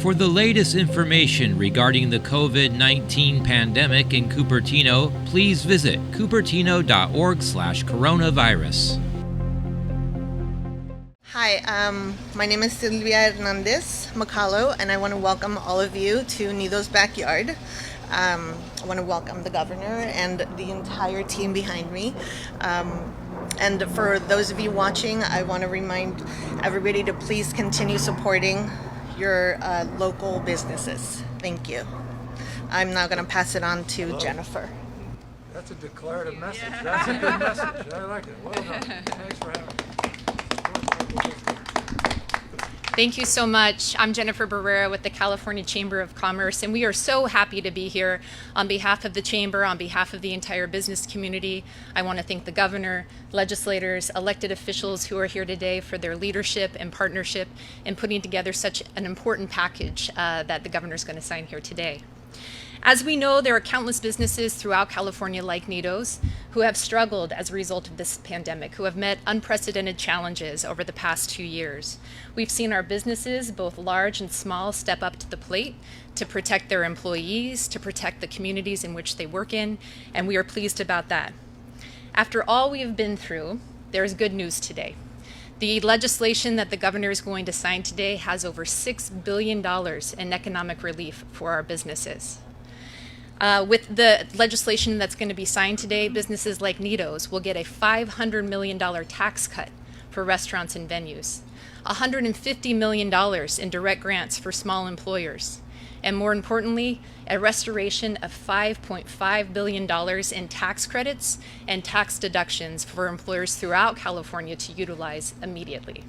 For the latest information regarding the COVID-19 pandemic in Cupertino, please visit cupertino.org/coronavirus. Hi, my name is Silvia Hernandez Macalo, and I want to welcome all of you to Nido's backyard. I want to welcome the governor and the entire team behind me. And for those of you watching, I want to remind everybody to please continue supporting your local businesses. Thank you. I'm now going to pass it on to Jennifer. That's a declarative message. Yeah. That's a good message. I like it. Well done. Thanks for having me. Thank you so much. I'm Jennifer Barrera with the California Chamber of Commerce, and we are so happy to be here on behalf of the Chamber, on behalf of the entire business community. I want to thank the governor, legislators, elected officials who are here today for their leadership and partnership in putting together such an important package that the governor is going to sign here today. As we know, there are countless businesses throughout California like Nido's who have struggled as a result of this pandemic, who have met unprecedented challenges over the past 2 years. We've seen our businesses, both large and small, step up to the plate to protect their employees, to protect the communities in which they work in, and we are pleased about that. After all we have been through, there is good news today. The legislation that the governor is going to sign today has over $6 billion in economic relief for our businesses. With the legislation that's going to be signed today, businesses like Nido's will get a $500 million tax cut for restaurants and venues, $150 million in direct grants for small employers, and more importantly, a restoration of $5.5 billion in tax credits and tax deductions for employers throughout California to utilize immediately.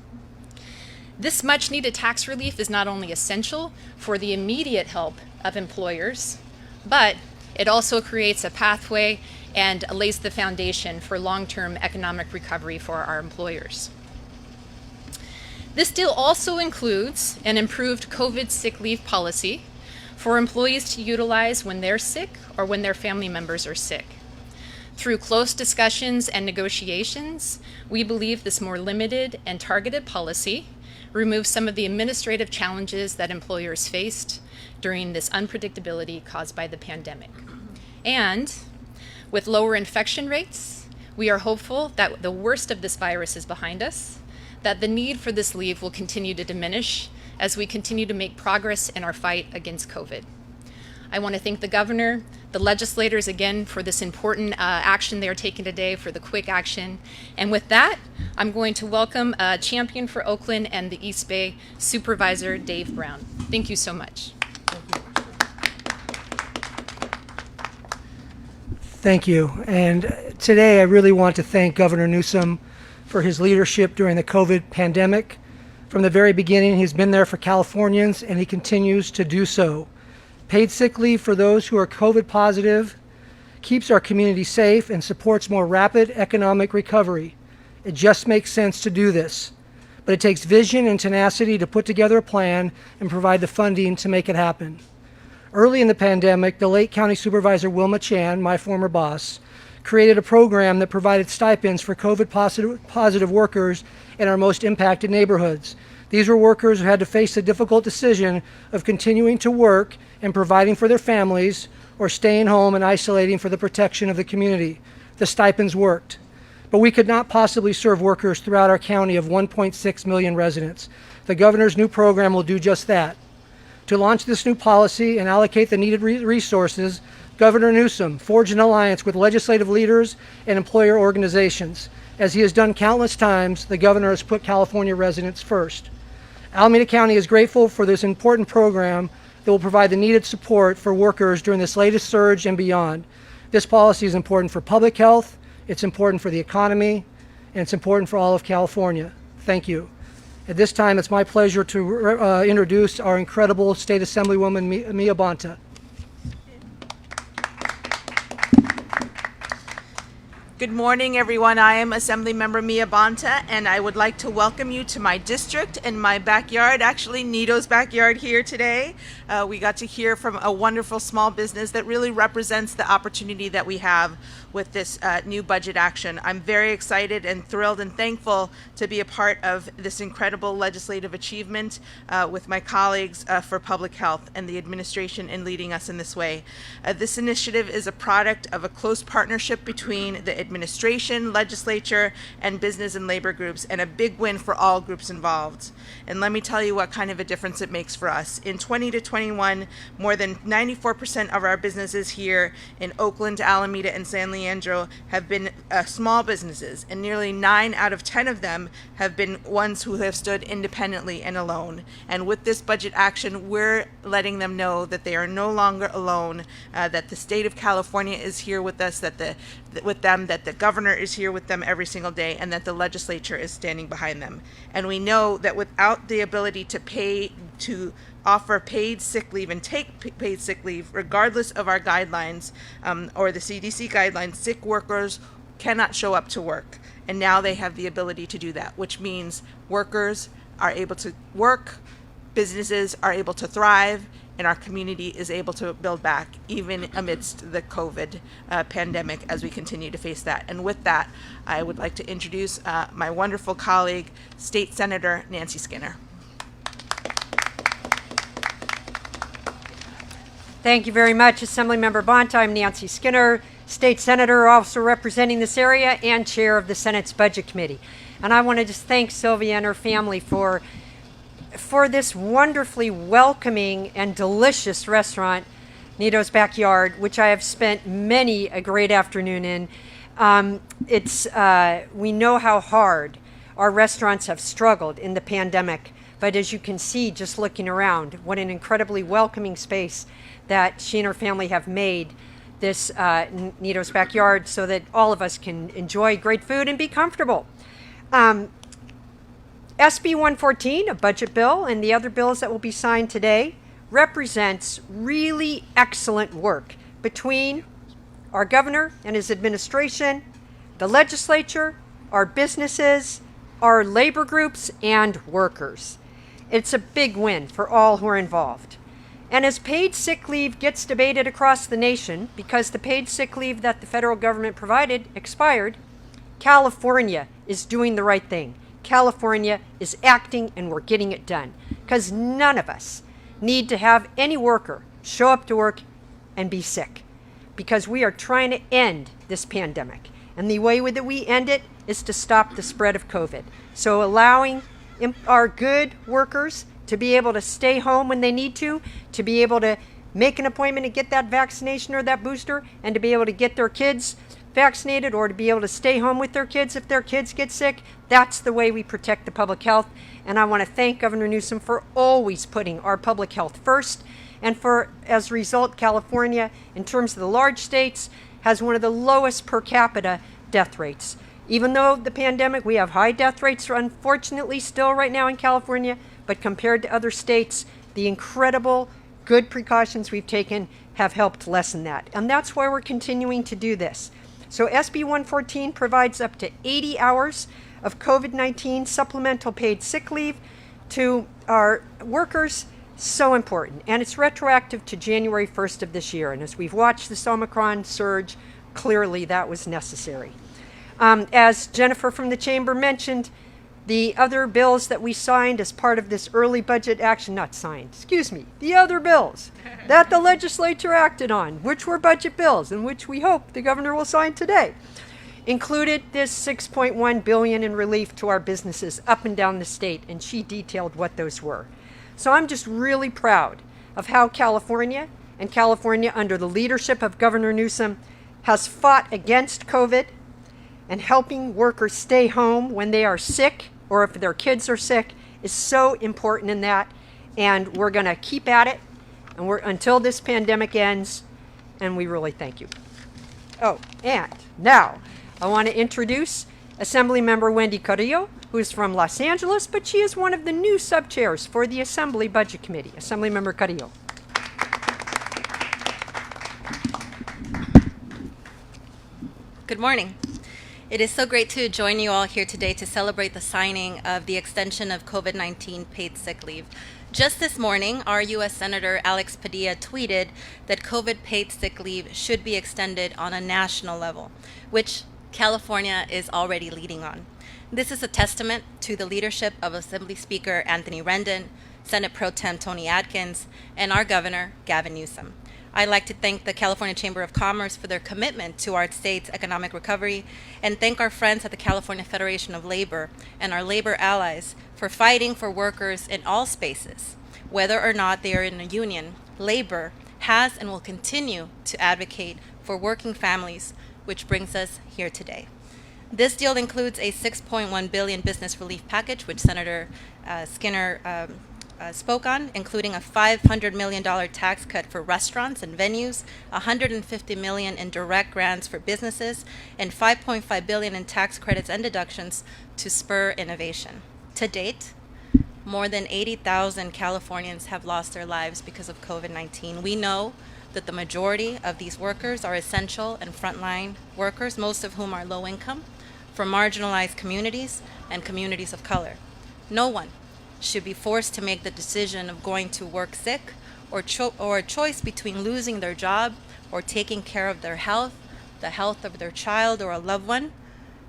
This much needed tax relief is not only essential for the immediate help of employers, but it also creates a pathway and lays the foundation for long-term economic recovery for our employers. This deal also includes an improved COVID sick leave policy for employees to utilize when they're sick or when their family members are sick. Through close discussions and negotiations, we believe this more limited and targeted policy removes some of the administrative challenges that employers faced during this unpredictability caused by the pandemic. And with lower infection rates, we are hopeful that the worst of this virus is behind us, that the need for this leave will continue to diminish as we continue to make progress in our fight against COVID. I want to thank the governor, the legislators again for this important action they are taking today, for the quick action. And with that, I'm going to welcome Champion for Oakland and the East Bay Supervisor Dave Brown. Thank you so much. Thank you. And today I really want to thank Governor Newsom for his leadership during the COVID pandemic. From the very beginning, he's been there for Californians, and he continues to do so. Paid sick leave for those who are COVID positive keeps our community safe and supports more rapid economic recovery. It just makes sense to do this. But it takes vision and tenacity to put together a plan and provide the funding to make it happen. Early in the pandemic, the late County Supervisor Wilma Chan, my former boss, created a program that provided stipends for COVID positive workers in our most impacted neighborhoods. These were workers who had to face the difficult decision of continuing to work and providing for their families or staying home and isolating for the protection of the community. The stipends worked. But we could not possibly serve workers throughout our county of 1.6 million residents. The governor's new program will do just that. To launch this new policy and allocate the needed resources, Governor Newsom forged an alliance with legislative leaders and employer organizations. As he has done countless times, the governor has put California residents first. Alameda County is grateful for this important program that will provide the needed support for workers during this latest surge and beyond. This policy is important for public health, it's important for the economy, and it's important for all of California. Thank you. At this time, it's my pleasure to introduce our incredible State Assemblywoman, Mia Bonta. Good morning, everyone. I am Assemblymember Mia Bonta, and I would like to welcome you to my district and my backyard, actually Nito's backyard here today. We got to hear from a wonderful small business that really represents the opportunity that we have with this new budget action. I'm very excited and thrilled and thankful to be a part of this incredible legislative achievement with my colleagues for public health and the administration in leading us in this way. This initiative is a product of a close partnership between the administration, legislature, and business and labor groups, and a big win for all groups involved. And let me tell you what kind of a difference it makes for us. In 20 to 21, more than 94% of our businesses here in Oakland, Alameda, and San Leandro have been small businesses, and nearly 9 out of 10 of them have been ones who have stood independently and alone. And with this budget action, we're letting them know that they are no longer alone, that the state of California is here with us, that the governor is here with them every single day, and that the legislature is standing behind them. And we know that without the ability to offer paid sick leave and take paid sick leave, regardless of our guidelines or the CDC guidelines, sick workers cannot show up to work. And now they have the ability to do that, which means workers are able to work, businesses are able to thrive, and our community is able to build back, even amidst the COVID pandemic as we continue to face that. And with that, I would like to introduce my wonderful colleague, State Senator Nancy Skinner. Thank you very much, Assemblymember Bonta. I'm Nancy Skinner, State Senator, also representing this area, and Chair of the Senate's Budget Committee. And I want to just thank Sylvia and her family for this wonderfully welcoming and delicious restaurant, Nito's Backyard, which I have spent many a great afternoon in. We know how hard our restaurants have struggled in the pandemic, but as you can see, just looking around, what an incredibly welcoming space that she and her family have made this Nito's Backyard so that all of us can enjoy great food and be comfortable. SB 114, a budget bill, and the other bills that will be signed today represents really excellent work between our governor and his administration, the legislature, our businesses, our labor groups, and workers. It's a big win for all who are involved. And as paid sick leave gets debated across the nation, because the paid sick leave that the federal government provided expired, California is doing the right thing. California is acting, and we're getting it done. Because none of us need to have any worker show up to work and be sick. Because we are trying to end this pandemic. And the way that we end it is to stop the spread of COVID. So allowing our good workers to be able to stay home when they need to be able to make an appointment to get that vaccination or that booster, and to be able to get their kids vaccinated, or to be able to stay home with their kids if their kids get sick. That's the way we protect the public health. And I want to thank Governor Newsom for always putting our public health first. And as a result, California, in terms of the large states, has one of the lowest per capita death rates. Even though the pandemic, we have high death rates, unfortunately, still right now in California, but compared to other states, the incredible good precautions we've taken have helped lessen that. And that's why we're continuing to do this. So SB 114 provides up to 80 hours of COVID-19 supplemental paid sick leave to our workers. So important. And it's retroactive to January 1st of this year. And as we've watched this Omicron surge, clearly that was necessary. As Jennifer from the Chamber mentioned, the other bills that we signed as part of this early budget action, the other bills that the legislature acted on, which were budget bills and which we hope the governor will sign today, included this $6.1 billion in relief to our businesses up and down the state, and she detailed what those were. So I'm just really proud of how California under the leadership of Governor Newsom has fought against COVID and helping workers stay home when they are sick or if their kids are sick is so important in that. And we're going to keep at it until this pandemic ends, and we really thank you. Oh, and now I want to introduce Assemblymember Wendy Carrillo, who is from Los Angeles, but she is one of the new sub-chairs for the Assembly Budget Committee. Assemblymember Carrillo. Good morning. It is so great to join you all here today to celebrate the signing of the extension of COVID-19 paid sick leave. Just this morning, our U.S. Senator Alex Padilla tweeted that COVID paid sick leave should be extended on a national level, which California is already leading on. This is a testament to the leadership of Assembly Speaker Anthony Rendon, Senate Pro Tem Tony Atkins, and our Governor, Gavin Newsom. I'd like to thank the California Chamber of Commerce for their commitment to our state's economic recovery, and thank our friends at the California Federation of Labor and our labor allies for fighting for workers in all spaces. Whether or not they are in a union, labor has and will continue to advocate for working families, which brings us here today. This deal includes a $6.1 billion business relief package, which Senator Skinner spoke on, including a $500 million tax cut for restaurants and venues, $150 million in direct grants for businesses, and $5.5 billion in tax credits and deductions to spur innovation. To date, more than 80,000 Californians have lost their lives because of COVID-19. We know that the majority of these workers are essential and frontline workers, most of whom are low income, from marginalized communities and communities of color. No one should be forced to make the decision of going to work sick or a choice between losing their job or taking care of their health, the health of their child or a loved one,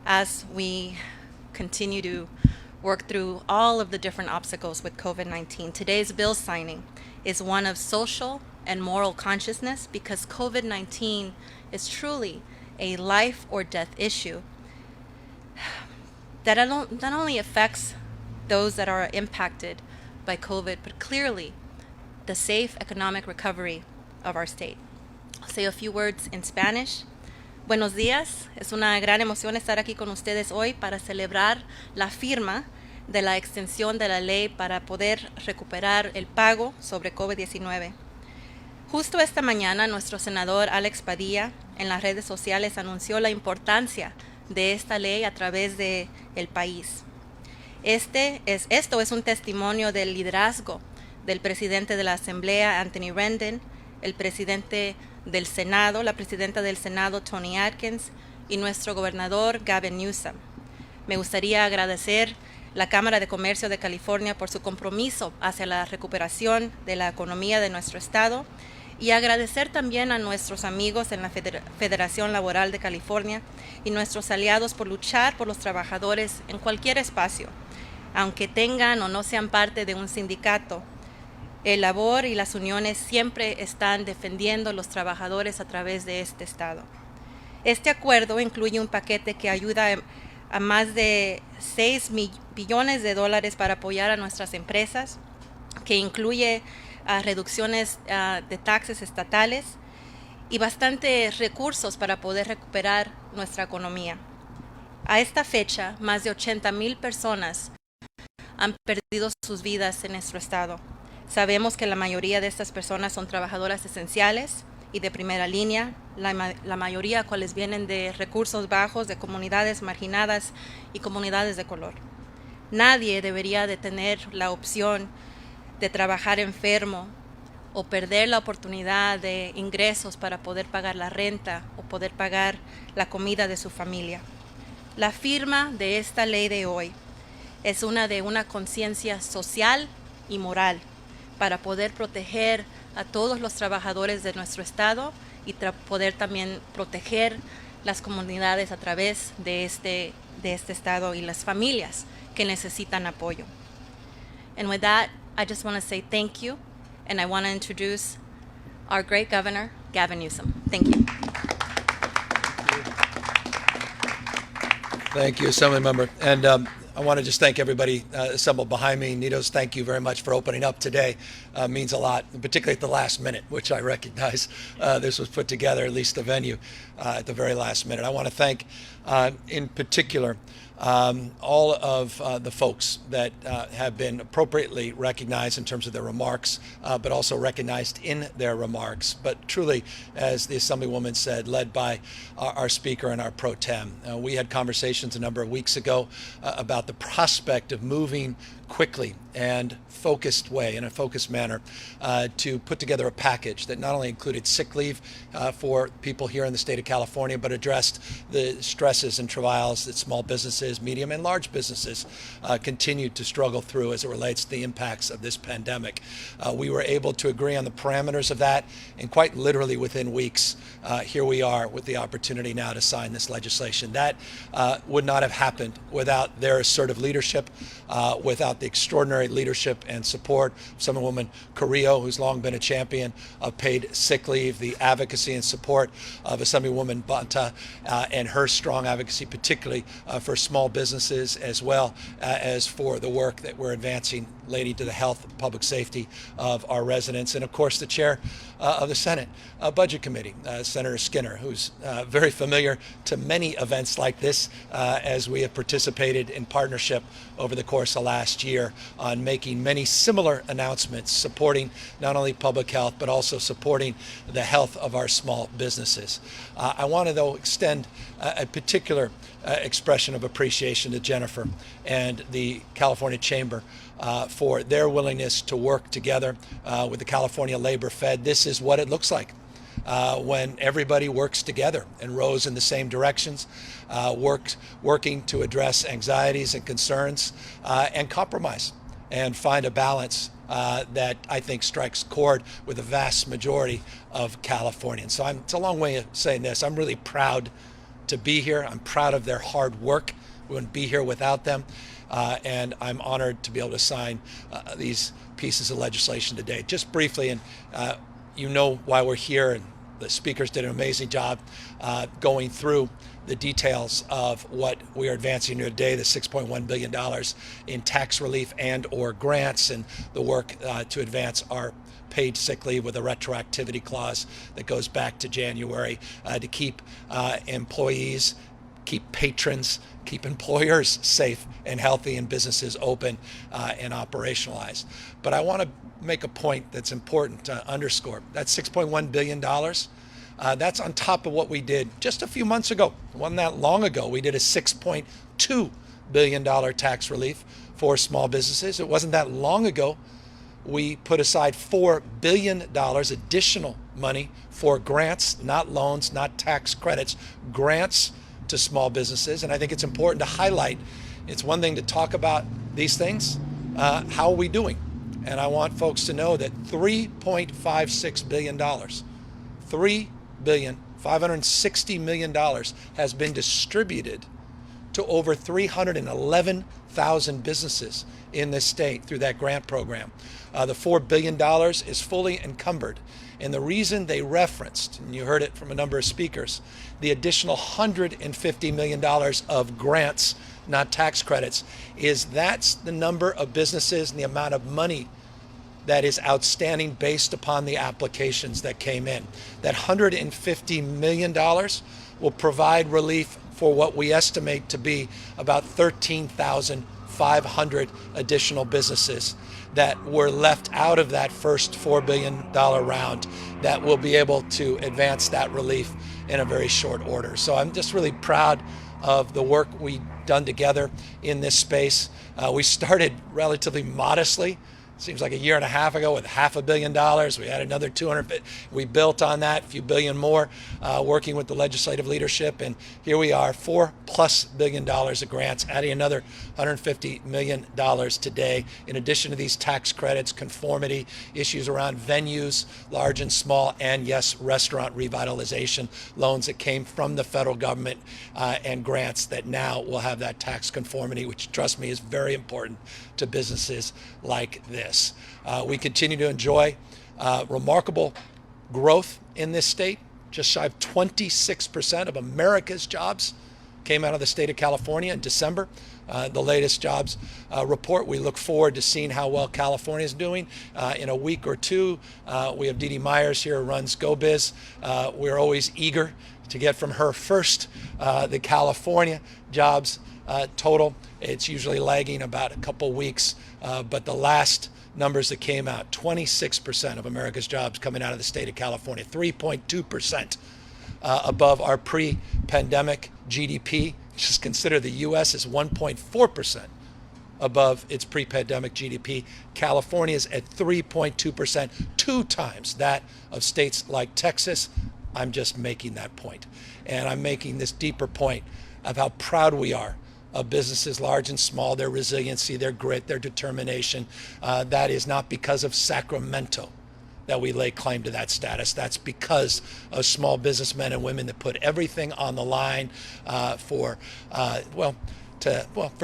as we continue to work through all of the different obstacles with COVID-19. Today's bill signing is one of social and moral consciousness, because COVID-19 is truly a life or death issue that not only affects those that are impacted by COVID, but clearly the safe economic recovery of our state. I'll say a few words in Spanish. Buenos días, es una gran emoción estar aquí con ustedes hoy para celebrar la firma de la extensión de la ley para poder recuperar el pago sobre COVID-19. Justo esta mañana, nuestro senador Alex Padilla en las redes sociales anunció la importancia de esta ley a través del país. Esto es un testimonio del liderazgo del presidente de la Asamblea, Anthony Rendon, el presidente del Senado, la presidenta del Senado, Tony Atkins, y nuestro gobernador, Gavin Newsom. Me gustaría agradecer la Cámara de Comercio de California por su compromiso hacia la recuperación de la economía de nuestro estado, y agradecer también a nuestros amigos en la Federación Laboral de California y nuestros aliados por luchar por los trabajadores en cualquier espacio, aunque tengan o no sean parte de un sindicato. El labor y las uniones siempre están defendiendo a los trabajadores a través de este estado. Este acuerdo incluye un paquete que ayuda a más de $6 billones para apoyar a nuestras empresas, que incluye reducciones de taxes estatales y bastantes recursos para poder recuperar nuestra economía. A esta fecha, más de 80,000 personas han perdido sus vidas en nuestro estado. Sabemos que la mayoría de estas personas son trabajadoras esenciales y de primera línea, la mayoría cuales vienen de recursos bajos, de comunidades marginadas y comunidades de color. Nadie debería de tener la opción de trabajar enfermo o perder la oportunidad de ingresos para poder pagar la renta o poder pagar la comida de su familia. La firma de esta ley de hoy es una conciencia social y moral para poder proteger a todos los trabajadores de nuestro estado y poder también proteger las comunidades a través de este estado y las familias que necesitan apoyo. And with that, I just want to say thank you, and I want to introduce our great governor, Gavin Newsom. Thank you. Thank you, Assemblymember. And I want to just thank everybody assembled behind me. Nitos, thank you very much for opening up today. Means a lot, particularly at the last minute, which I recognize this was put together, at least the venue, at the very last minute. I want to thank, in particular, all of the folks that have been appropriately recognized in terms of their remarks, but also recognized in their remarks. But truly, as the Assemblywoman said, led by our Speaker and our Pro Tem. We had conversations a number of weeks ago about the prospect of moving quickly and focused way, in a focused manner, to put together a package that not only included sick leave for people here in the state of California, but addressed the stresses and travails that small businesses, medium and large businesses continue to struggle through as it relates to the impacts of this pandemic. We were able to agree on the parameters of that, and quite literally within weeks, here we are with the opportunity now to sign this legislation. That would not have happened without their assertive leadership, without the extraordinary leadership and support of Assemblywoman Carrillo, who's long been a champion of paid sick leave, the advocacy and support of Assemblywoman Bonta and her strong advocacy, particularly for small businesses, as well as for the work that we're advancing relating to the health and public safety of our residents. And of course, the chair of the Senate Budget Committee, Senator Skinner, who's very familiar to many events like this, as we have participated in partnership over the course of last year on making many similar announcements supporting not only public health, but also supporting the health of our small businesses. I want to, though, extend a particular expression of appreciation to Jennifer and the California Chamber for their willingness to work together with the California Labor Fed. This is what it looks like when everybody works together and rows in the same directions, working to address anxieties and concerns and compromise and find a balance that I think strikes chord with the vast majority of Californians. So it's a long way of saying this. I'm really proud to be here. I'm proud of their hard work. We wouldn't be here without them. And I'm honored to be able to sign these pieces of legislation today. Just briefly, and you know why we're here, and the speakers did an amazing job going through the details of what we are advancing here today, the $6.1 billion in tax relief and or grants, and the work to advance our paid sick leave with a retroactivity clause that goes back to January to keep employees, keep patrons, keep employers safe and healthy, and businesses open and operationalized. But I want to make a point that's important to underscore. That $6.1 billion, that's on top of what we did just a few months ago. It wasn't that long ago. We did a $6.2 billion tax relief for small businesses. It wasn't that long ago. We put aside $4 billion additional money for grants, not loans, not tax credits, grants to small businesses. And I think it's important to highlight, it's one thing to talk about these things, how are we doing? And I want folks to know that $3.56 billion, $3.560 billion has been distributed to over 311,000 businesses in this state through that grant program. The $4 billion is fully encumbered. And the reason they referenced, and you heard it from a number of speakers, the additional $150 million of grants, not tax credits, is that's the number of businesses and the amount of money that is outstanding based upon the applications that came in. That $150 million will provide relief for what we estimate to be about 13,500 additional businesses that were left out of that first $4 billion round that will be able to advance that relief in a very short order. So I'm just really proud of the work we've done together in this space. We started relatively modestly. Seems like a year and a half ago with $500 million. We had another 200. We built on that, a few billion more, working with the legislative leadership. And here we are, $4+ billion of grants, adding another $150 million today. In addition to these tax credits, conformity, issues around venues, large and small, and yes, restaurant revitalization loans that came from the federal government and grants that now will have that tax conformity, which, trust me, is very important to businesses like this. We continue to enjoy remarkable growth in this state. Just shy of 26% of America's jobs came out of the state of California in December. The latest jobs report. We look forward to seeing how well California is doing. In a week or two, we have Dee Dee Myers here who runs GoBiz. We're always eager to get from her first the California jobs total. It's usually lagging about a couple weeks, but the last numbers that came out, 26% of America's jobs coming out of the state of California, 3.2% above our pre-pandemic GDP. Just consider the U.S. is 1.4% above its pre-pandemic GDP. California's at 3.2%, 2 times that of states like Texas. I'm just making that point. And I'm making this deeper point of how proud we are of businesses large and small, their resiliency, their grit, their determination. That is not because of Sacramento that we lay claim to that status. That's because of small businessmen and women that put everything on the line for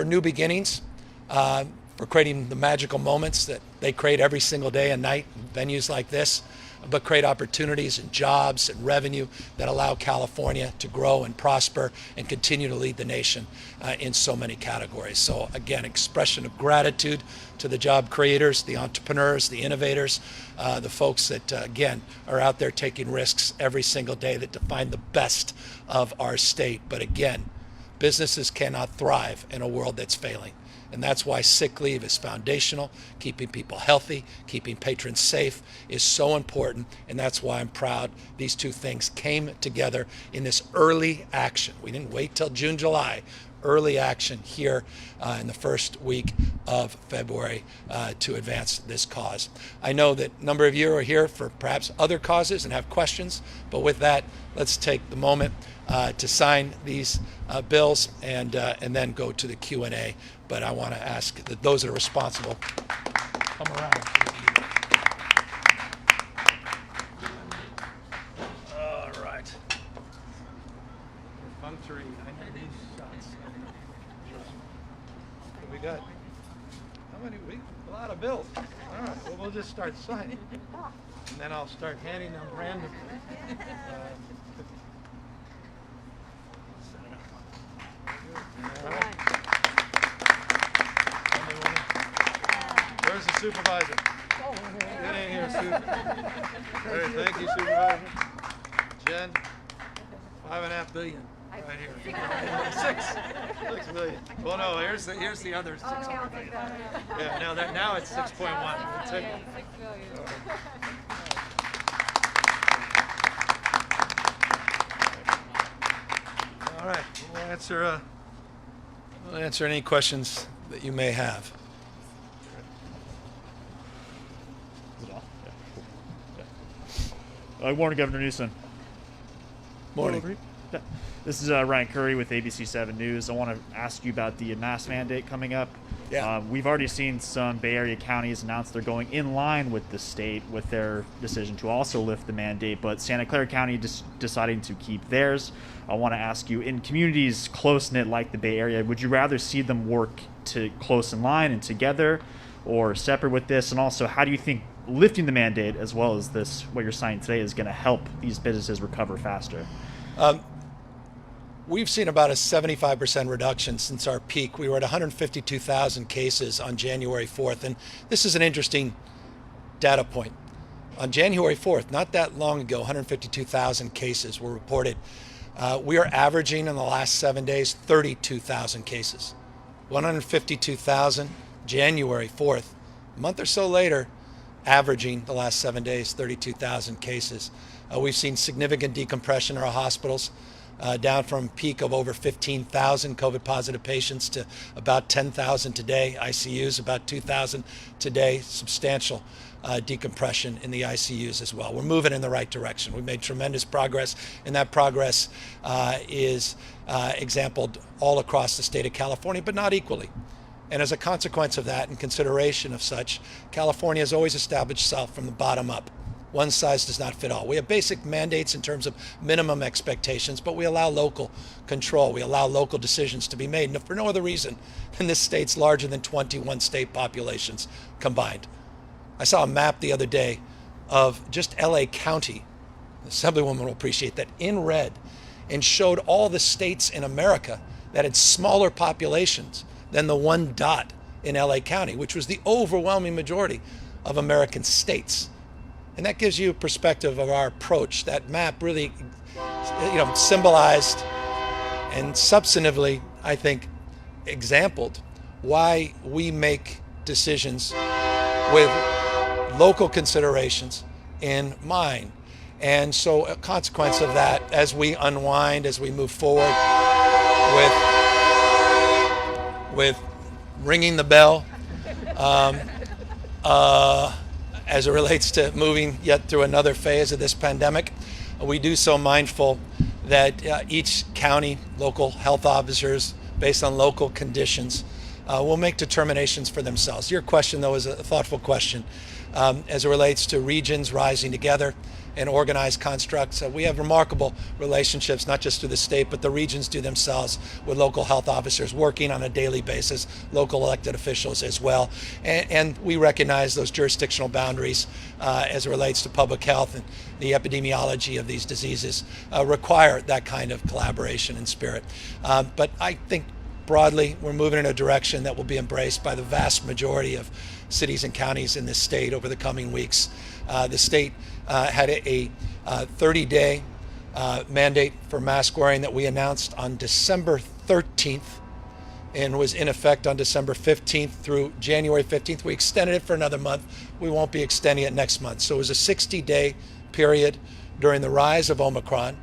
new beginnings, for creating the magical moments that they create every single day and night in venues like this, but create opportunities and jobs and revenue that allow California to grow and prosper and continue to lead the nation in so many categories. So again, expression of gratitude to the job creators, the entrepreneurs, the innovators, the folks that again are out there taking risks every single day that define the best of our state. But again, businesses cannot thrive in a world that's failing. And that's why sick leave is foundational. Keeping people healthy, keeping patrons safe is so important. And that's why I'm proud these two things came together in this early action. We didn't wait till June, July. Early action here in the first week of February to advance this cause. I know that a number of you are here for perhaps other causes and have questions, but with that, let's take the moment to sign these bills and then go to the Q&A. But I want to ask that those that are responsible come around. All right. Perfunctory. I know these shots. We got how many? A lot of bills. All right. Well, we'll just start signing, and then I'll start handing them randomly. All right. Where's the supervisor? Get in here, Sue. All right, thank you, Supervisor. Jen, $5.5 billion right here. $6 billion. Well, no, here's the other 6 billion. Yeah, now it's 6.1. We'll take it. All right, we'll answer any questions that you may have. Good morning, Governor Newsom. Morning. This is Ryan Curry with ABC 7 News. I want to ask you about the mask mandate coming up. Yeah. We've already seen some Bay Area counties announce they're going in line with the state with their decision to also lift the mandate, but Santa Clara County deciding to keep theirs. I want to ask you, in communities close-knit like the Bay Area, would you rather see them work to close in line and together or separate with this? And also, how do you think lifting the mandate as well as this, what you're signing today, is going to help these businesses recover faster? We've seen about a 75% reduction since our peak. We were at 152,000 cases on January 4th. And this is an interesting data point. On January 4th, not that long ago, 152,000 cases were reported. We are averaging in the last 7 days 32,000 cases. 152,000, January 4th. A month or so later, averaging the last 7 days 32,000 cases. We've seen significant decompression in our hospitals, down from a peak of over 15,000 COVID positive patients to about 10,000 today. ICUs about 2,000 today. Substantial decompression in the ICUs as well. We're moving in the right direction. We've made tremendous progress, and that progress is exampled all across the state of California, but not equally. And as a consequence of that, in consideration of such, California has always established itself from the bottom up. One size does not fit all. We have basic mandates in terms of minimum expectations, but we allow local control. We allow local decisions to be made, and for no other reason than this state's larger than 21 state populations combined. I saw a map the other day of just LA County. The Assemblywoman will appreciate that, in red, and showed all the states in America that had smaller populations than the one dot in LA County, which was the overwhelming majority of American states. And that gives you a perspective of our approach. That map really, symbolized and substantively, I think, exampled why we make decisions with local considerations in mind. And so a consequence of that, as we unwind, as we move forward with ringing the bell as it relates to moving yet through another phase of this pandemic. We do so mindful that each county, local health officers, based on local conditions, will make determinations for themselves. Your question, though, is a thoughtful question. As it relates to regions rising together and organized constructs, we have remarkable relationships, not just through the state, but the regions do themselves with local health officers working on a daily basis, local elected officials as well. And we recognize those jurisdictional boundaries as it relates to public health, and the epidemiology of these diseases require that kind of collaboration and spirit. But I think broadly, we're moving in a direction that will be embraced by the vast majority of cities and counties in this state over the coming weeks. The state had a 30-day mandate for mask wearing that we announced on December 13th and was in effect on December 15th through January 15th. We extended it for another month. We won't be extending it next month. So it was a 60-day period during the rise of Omicron,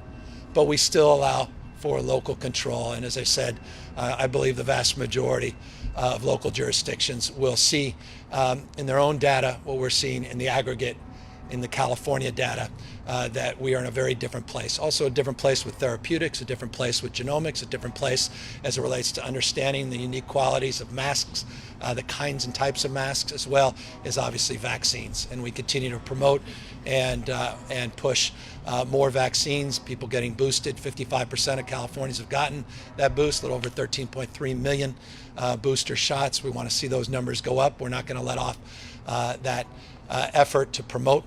but we still allow for local control. And as I said, I believe the vast majority of local jurisdictions will see in their own data what we're seeing in the aggregate in the California data, that we are in a very different place. Also a different place with therapeutics, a different place with genomics, a different place as it relates to understanding the unique qualities of masks, the kinds and types of masks, as well as obviously vaccines. And we continue to promote and push more vaccines, people getting boosted. 55% of Californians have gotten that boost, a little over 13.3 million booster shots. We want to see those numbers go up. We're not going to let off that effort to promote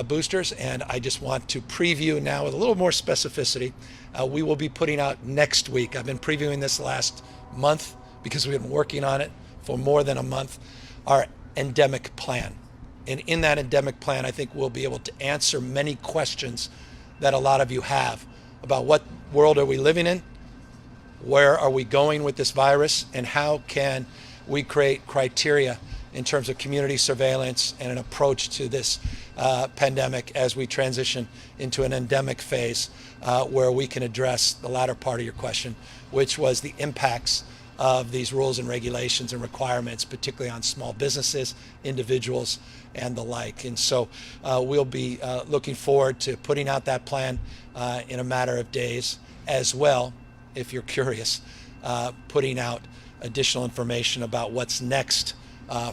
boosters. And I just want to preview now with a little more specificity. We will be putting out next week. I've been previewing this last month because we've been working on it for more than a month, our endemic plan. And in that endemic plan, I think we'll be able to answer many questions that a lot of you have about what world are we living in, where are we going with this virus, and how can we create criteria in terms of community surveillance and an approach to this pandemic as we transition into an endemic phase where we can address the latter part of your question, which was the impacts of these rules and regulations and requirements, particularly on small businesses, individuals, and the like. And so we'll be looking forward to putting out that plan in a matter of days, as well, if you're curious, putting out additional information about what's next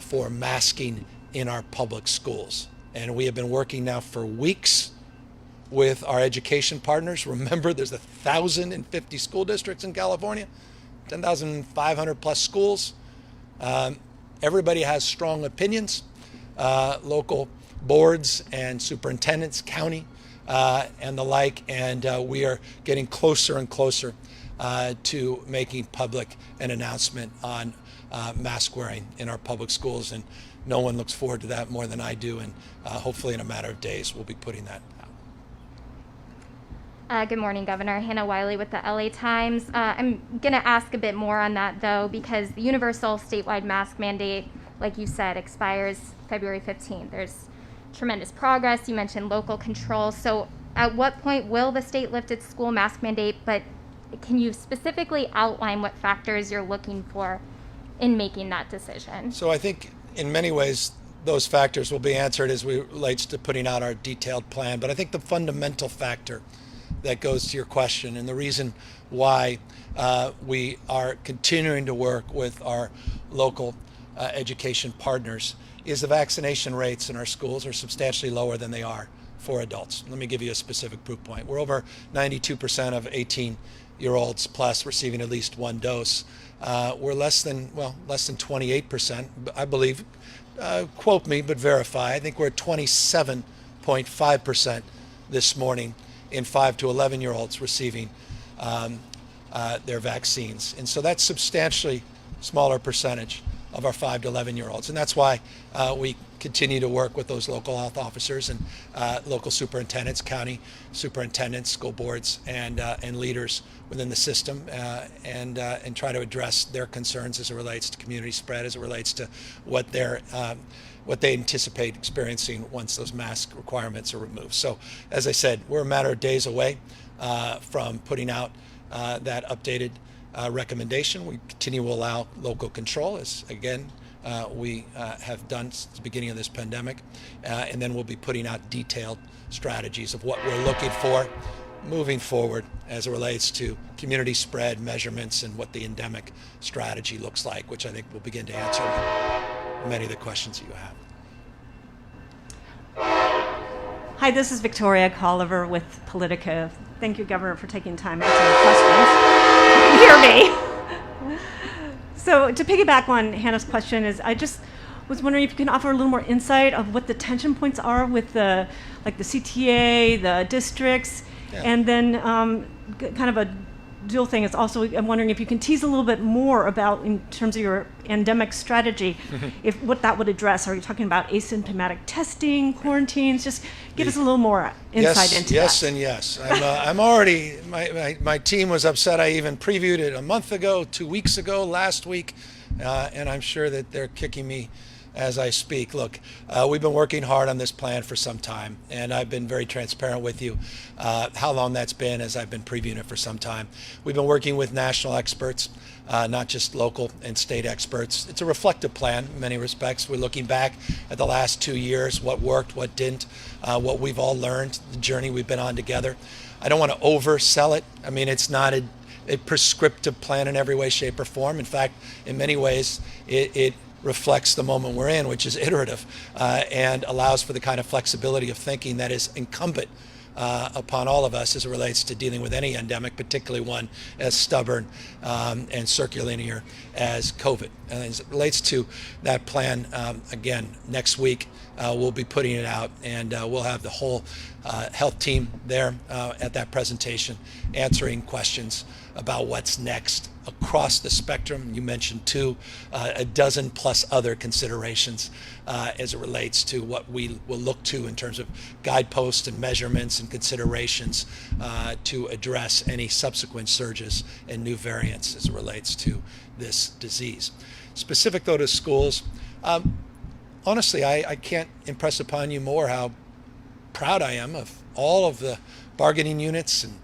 for masking in our public schools. And we have been working now for weeks with our education partners. Remember, there's 1,050 school districts in California, 10,500 plus schools. Everybody has strong opinions, local boards and superintendents, county, and the like. And we are getting closer and closer to making public an announcement on mask wearing in our public schools. And no one looks forward to that more than I do. And hopefully in a matter of days, we'll be putting that out. Good morning, Governor. Hannah Wiley with the LA Times. I'm going to ask a bit more on that, though, because the universal statewide mask mandate, like you said, expires February 15th. There's tremendous progress. You mentioned local control. So at what point will the state lift its school mask mandate? But can you specifically outline what factors you're looking for in making that decision? So I think in many ways, those factors will be answered as we relates to putting out our detailed plan. But I think the fundamental factor that goes to your question, and the reason why we are continuing to work with our local education partners, is the vaccination rates in our schools are substantially lower than they are for adults. Let me give you a specific proof point. We're over 92% of 18-year-olds plus receiving at least one dose. We're less than 28%, I believe. Quote me, but verify. I think we're at 27.5% this morning in 5 to 11-year-olds receiving their vaccines. And so that's substantially smaller percentage of our 5 to 11-year-olds. And that's why we continue to work with those local health officers and local superintendents, county superintendents, school boards, and leaders within the system, and try to address their concerns as it relates to community spread, as it relates to what they anticipate experiencing once those mask requirements are removed. So, as I said, we're a matter of days away from putting out that updated recommendation. We continue to allow local control, as again we have done since the beginning of this pandemic, and then we'll be putting out detailed strategies of what we're looking for moving forward as it relates to community spread measurements and what the endemic strategy looks like, which I think will begin to answer many of the questions that you have. Hi, this is Victoria Colliver with Politica. Thank you, Governor, for taking time to answer questions. Hear me. So to piggyback on Hannah's question, I just was wondering if you can offer a little more insight of what the tension points are with the CTA, the districts, and then kind of a dual thing is also, I'm wondering if you can tease a little bit more about, in terms of your endemic strategy, if what that would address. Are you talking about asymptomatic testing, quarantines? Just give us a little more insight into that. Yes, and yes. I'm already, my team was upset. I even previewed it a month ago, 2 weeks ago, last week, and I'm sure that they're kicking me as I speak. Look, we've been working hard on this plan for some time, and I've been very transparent with you how long that's been, as I've been previewing it for some time. We've been working with national experts, not just local and state experts. It's a reflective plan in many respects. We're looking back at the last 2 years, what worked, what didn't, what we've all learned, the journey we've been on together. I don't want to oversell it. I mean, it's not a prescriptive plan in every way, shape, or form. In fact, in many ways, it reflects the moment we're in, which is iterative, and allows for the kind of flexibility of thinking that is incumbent upon all of us as it relates to dealing with any endemic, particularly one as stubborn and circular as COVID. And as it relates to that plan, again, next week we'll be putting it out, and we'll have the whole health team there at that presentation answering questions about what's next across the spectrum. You mentioned a dozen plus other considerations as it relates to what we will look to in terms of guideposts and measurements and considerations to address any subsequent surges and new variants as it relates to this disease. Specific, though, to schools, honestly, I can't impress upon you more how proud I am of all of the bargaining units and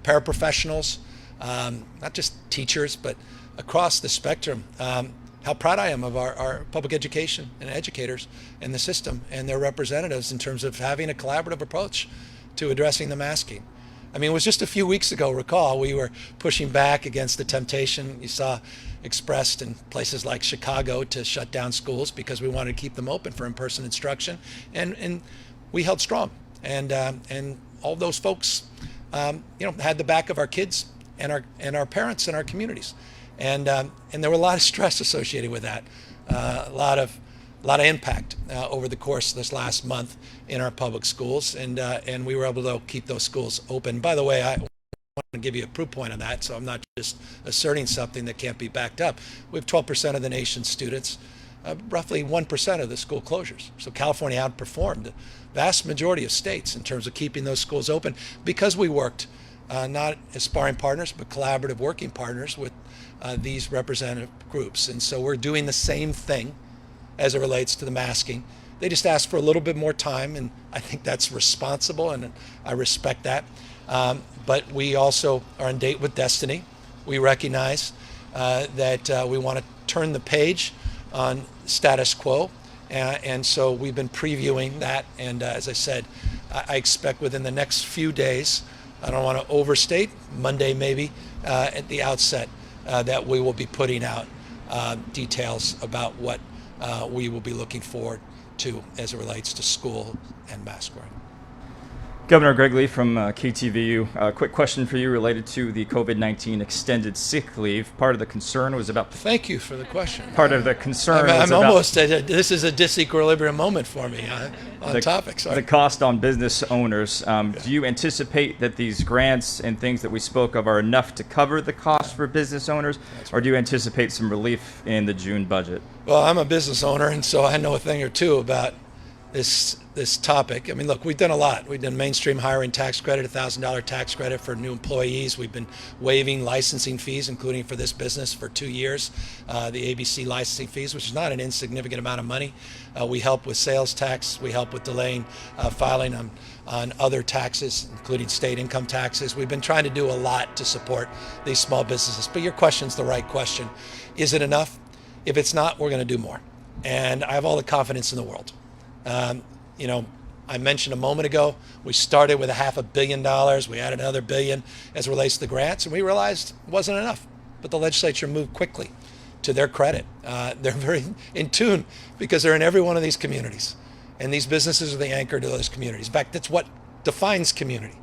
paraprofessionals, not just teachers, but across the spectrum. How proud I am of our public education and educators in the system and their representatives in terms of having a collaborative approach to addressing the masking. I mean, it was just a few weeks ago, recall, we were pushing back against the temptation you saw expressed in places like Chicago to shut down schools because we wanted to keep them open for in-person instruction, and we held strong. And all those folks, had the back of our kids and our parents and our communities, and there were a lot of stress associated with that, a lot of impact over the course of this last month in our public schools, and we were able to keep those schools open. By the way, I want to give you a proof point on that, so I'm not just asserting something that can't be backed up. We have 12% of the nation's students, roughly 1% of the school closures. So California outperformed the vast majority of states in terms of keeping those schools open because we worked not as sparring partners, but collaborative working partners with these representative groups. And so we're doing the same thing as it relates to the masking. They just asked for a little bit more time, and I think that's responsible, and I respect that. But we also are in date with destiny. We recognize that we want to turn the page on status quo, and so we've been previewing that. And as I said, I expect within the next few days, I don't want to overstate, Monday maybe at the outset, that we will be putting out details about what we will be looking forward to as it relates to school and mask wearing. Governor Greg Lee from KTVU. A quick question for you related to the COVID-19 extended sick leave. Part of the concern was about... Thank you for the question. Part of the concern was I'm about... almost... this is a disequilibrium moment for me on topics. The cost on business owners. Do you anticipate that these grants and things that we spoke of are enough to cover the cost for business owners, or do you anticipate some relief in the June budget? Well, I'm a business owner, and so I know a thing or two about this topic. I mean, look, we've done a lot. We've done mainstream hiring tax credit, $1,000 tax credit for new employees. We've been waiving licensing fees, including for this business, for 2 years, the ABC licensing fees, which is not an insignificant amount of money. We help with sales tax. We help with delaying filing on other taxes, including state income taxes. We've been trying to do a lot to support these small businesses. But your question's the right question. Is it enough? If it's not, we're going to do more. And I have all the confidence in the world. I mentioned a moment ago, we started with $500 million. We added another $1 billion as it relates to the grants, and we realized it wasn't enough. But the legislature moved quickly. To their credit, they're very in tune because they're in every one of these communities. And these businesses are the anchor to those communities. In fact, that's what defines community,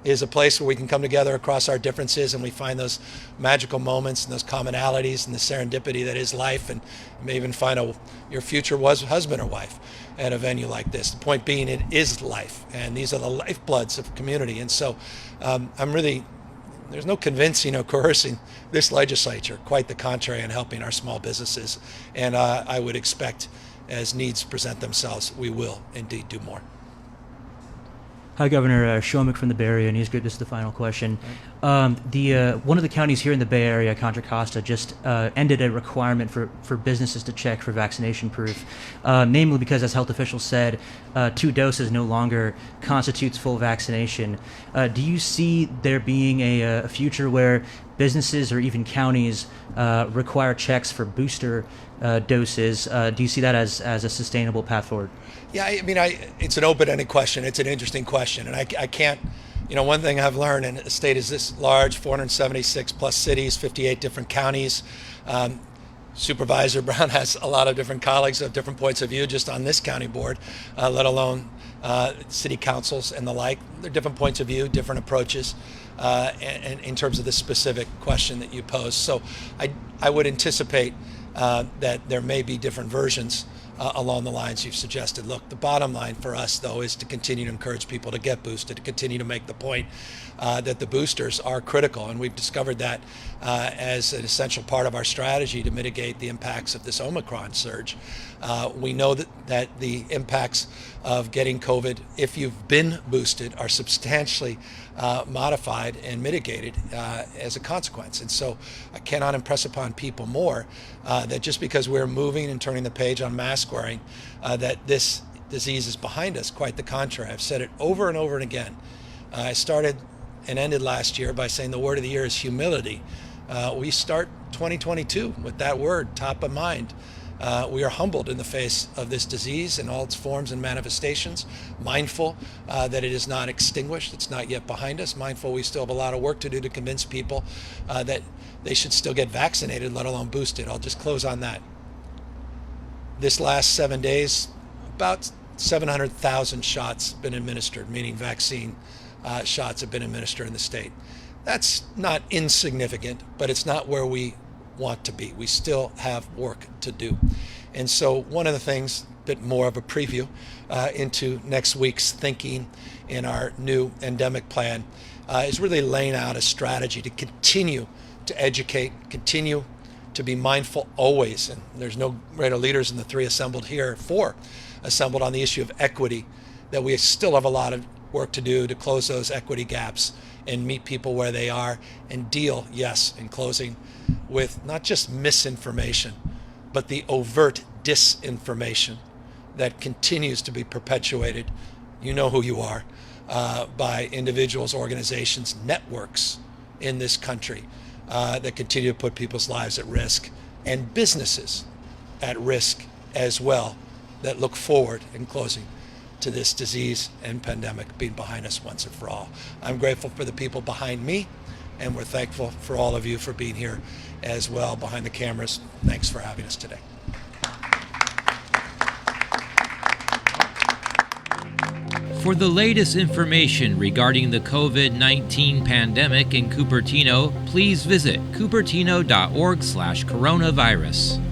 is a place where we can come together across our differences and we find those magical moments and those commonalities and the serendipity that is life, and you may even find your future husband or wife at a venue like this. The point being, it is life, and these are the lifebloods of community. And so there's no convincing or coercing this legislature, quite the contrary, in helping our small businesses. And I would expect, as needs present themselves, we will indeed do more. Hi, Governor. Shomek from the Bay Area News Group. This is the final question. One of the counties here in the Bay Area, Contra Costa, just ended a requirement for businesses to check for vaccination proof, namely because, as health officials said, 2 doses no longer constitutes full vaccination. Do you see there being a future where businesses or even counties require checks for booster doses? Do you see that as a sustainable path forward? Yeah, I mean, it's an open-ended question. It's an interesting question. And I can't, one thing I've learned, in a state is this large, 476 plus cities, 58 different counties. Supervisor Brown has a lot of different colleagues of different points of view just on this county board, let alone city councils and the like. There are different points of view, different approaches and in terms of the specific question that you posed. So I would anticipate that there may be different versions along the lines you've suggested. Look, the bottom line for us, though, is to continue to encourage people to get boosted, to continue to make the point that the boosters are critical. And we've discovered that as an essential part of our strategy to mitigate the impacts of this Omicron surge. We know that the impacts of getting COVID, if you've been boosted, are substantially modified and mitigated as a consequence. And so I cannot impress upon people more that just because we're moving and turning the page on mask wearing, that this disease is behind us. Quite the contrary. I've said it over and over and again. I started and ended last year by saying the word of the year is humility. We start 2022 with that word top of mind. We are humbled in the face of this disease in all its forms and manifestations, mindful that it is not extinguished, it's not yet behind us, mindful we still have a lot of work to do to convince people that they should still get vaccinated, let alone boosted. I'll just close on that. This last 7 days, about 700,000 shots have been administered, meaning vaccine shots have been administered in the state. That's not insignificant, but it's not where we want to be. We still have work to do. And so one of the things, a bit more of a preview into next week's thinking in our new endemic plan, is really laying out a strategy to continue to educate, continue to be mindful always. And there's no greater leaders than the three assembled here, four assembled on the issue of equity, that we still have a lot of work to do to close those equity gaps and meet people where they are and deal, yes, in closing, with not just misinformation, but the overt disinformation that continues to be perpetuated, you know who you are, by individuals, organizations, networks in this country that continue to put people's lives at risk, and businesses at risk as well, that look forward in closing to this disease and pandemic being behind us once and for all. I'm grateful for the people behind me, and we're thankful for all of you for being here as well behind the cameras. Thanks for having us today. For the latest information regarding the COVID-19 pandemic in Cupertino, please visit cupertino.org/coronavirus.